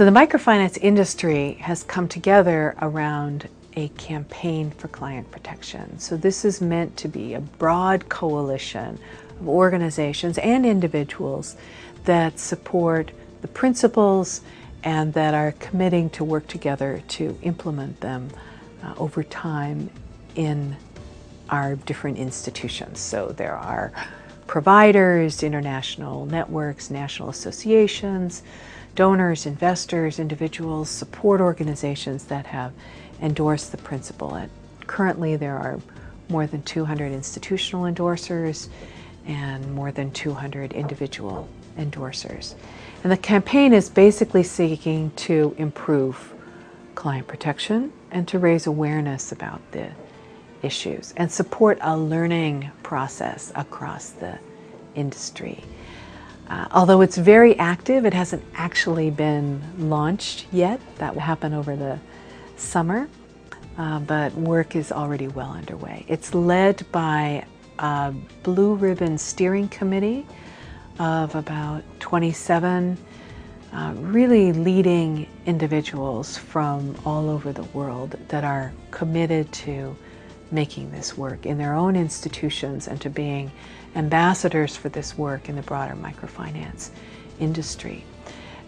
So the microfinance industry has come together around a campaign for client protection. So this is meant to be a broad coalition of organizations and individuals that support the principles and that are committing to work together to implement them over time in our different institutions. So there are providers, international networks, national associations, donors, investors, individuals, support organizations that have endorsed the principle. And currently there are more than 200 institutional endorsers and more than 200 individual endorsers. And the campaign is basically seeking to improve client protection and to raise awareness about the issues and support a learning process across the industry. Although it's very active, it hasn't actually been launched yet. That will happen over the summer, but work is already well underway. It's led by a blue ribbon steering committee of about 27 really leading individuals from all over the world that are committed to making this work in their own institutions and to being ambassadors for this work in the broader microfinance industry.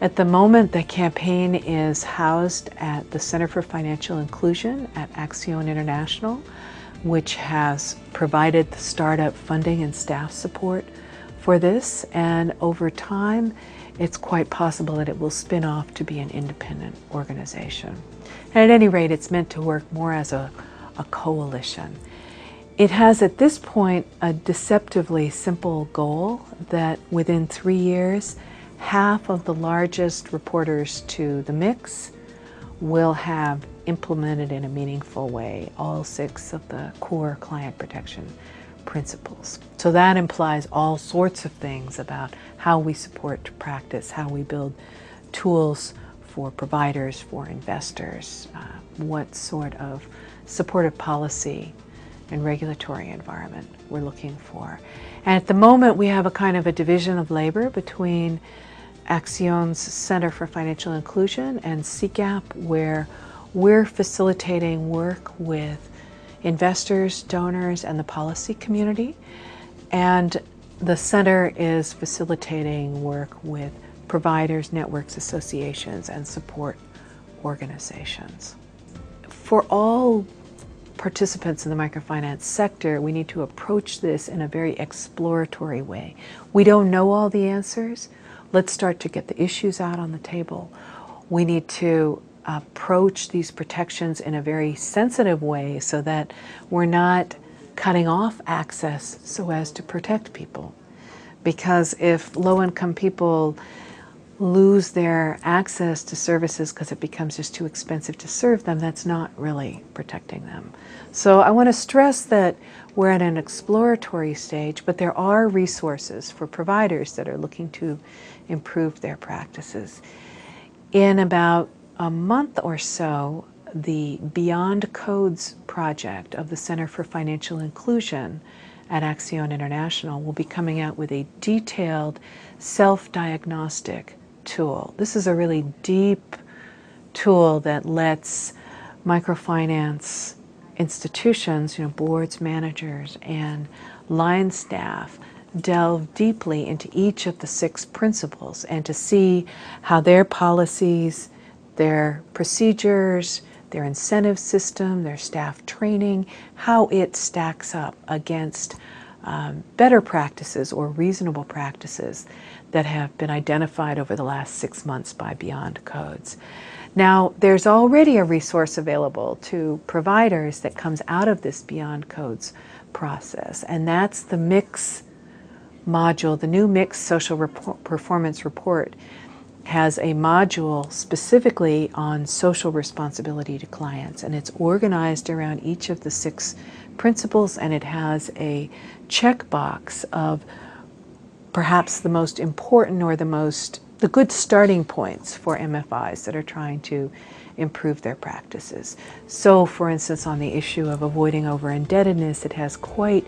At the moment, the campaign is housed at the Center for Financial Inclusion at Accion International, which has provided the startup funding and staff support for this, and over time it's quite possible that it will spin off to be an independent organization. And at any rate, it's meant to work more as a coalition. It has at this point a deceptively simple goal that within 3 years, half of the largest reporters to the mix will have implemented in a meaningful way all 6 of the core client protection principles. So that implies all sorts of things about how we support practice, how we build tools for providers, for investors, what sort of supportive policy and regulatory environment we're looking for. And at the moment we have a kind of a division of labor between Accion's Center for Financial Inclusion and CGAP, where we're facilitating work with investors, donors, and the policy community. And the center is facilitating work with providers, networks, associations, and support organizations. For all participants in the microfinance sector, we need to approach this in a very exploratory way. We don't know all the answers. Let's start to get the issues out on the table. We need to approach these protections in a very sensitive way so that we're not cutting off access so as to protect people. Because if low-income people lose their access to services because it becomes just too expensive to serve them, that's not really protecting them. So I want to stress that we're at an exploratory stage, but there are resources for providers that are looking to improve their practices. In about a month or so, the Beyond Codes project of the Center for Financial Inclusion at Accion International will be coming out with a detailed self-diagnostic tool. This is a really deep tool that lets microfinance institutions, boards, managers, and line staff delve deeply into each of the 6 principles and to see how their policies, their procedures, their incentive system, their staff training, how it stacks up against better practices or reasonable practices that have been identified over the last 6 months by Beyond Codes. Now, there's already a resource available to providers that comes out of this Beyond Codes process, and that's the MIX module. The new MIX Social Performance Report has a module specifically on social responsibility to clients, and it's organized around each of the 6 principles, and it has a checkbox of perhaps the most important or the good starting points for MFIs that are trying to improve their practices. So, for instance, on the issue of avoiding over-indebtedness, it has quite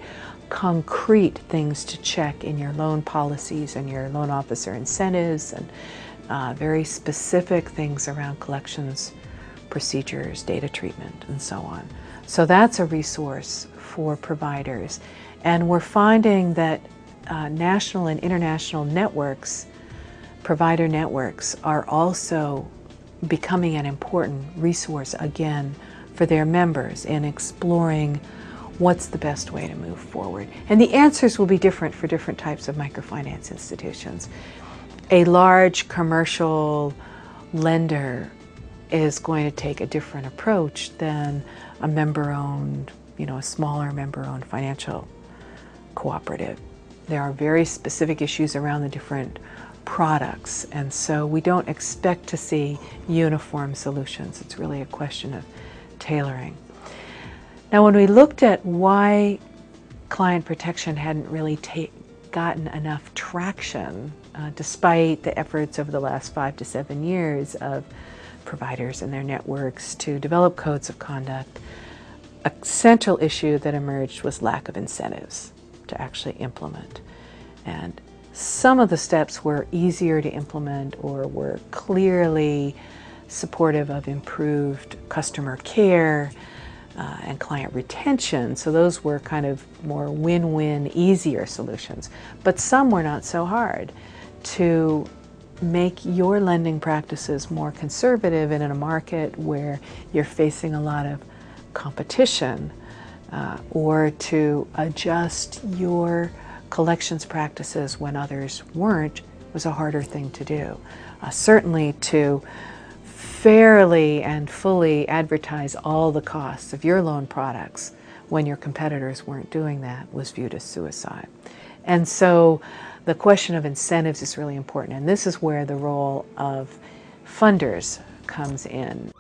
concrete things to check in your loan policies and your loan officer incentives and very specific things around collections, procedures, data treatment, and so on. So that's a resource for providers. And we're finding that national and international networks, provider networks, are also becoming an important resource again for their members in exploring what's the best way to move forward. And the answers will be different for different types of microfinance institutions. A large commercial lender is going to take a different approach than a member-owned, a smaller member-owned financial cooperative. There are very specific issues around the different products, and so we don't expect to see uniform solutions. It's really a question of tailoring. Now, when we looked at why client protection hadn't really gotten enough traction, despite the efforts over the last 5 to 7 years of providers and their networks to develop codes of conduct, a central issue that emerged was lack of incentives to actually implement. And some of the steps were easier to implement or were clearly supportive of improved customer care and client retention. So those were kind of more win-win, easier solutions. But some were not so hard to make your lending practices more conservative in a market where you're facing a lot of competition, or to adjust your collections practices when others weren't was a harder thing to do. Certainly to fairly and fully advertise all the costs of your loan products when your competitors weren't doing that was viewed as suicide. And so the question of incentives is really important, and this is where the role of funders comes in.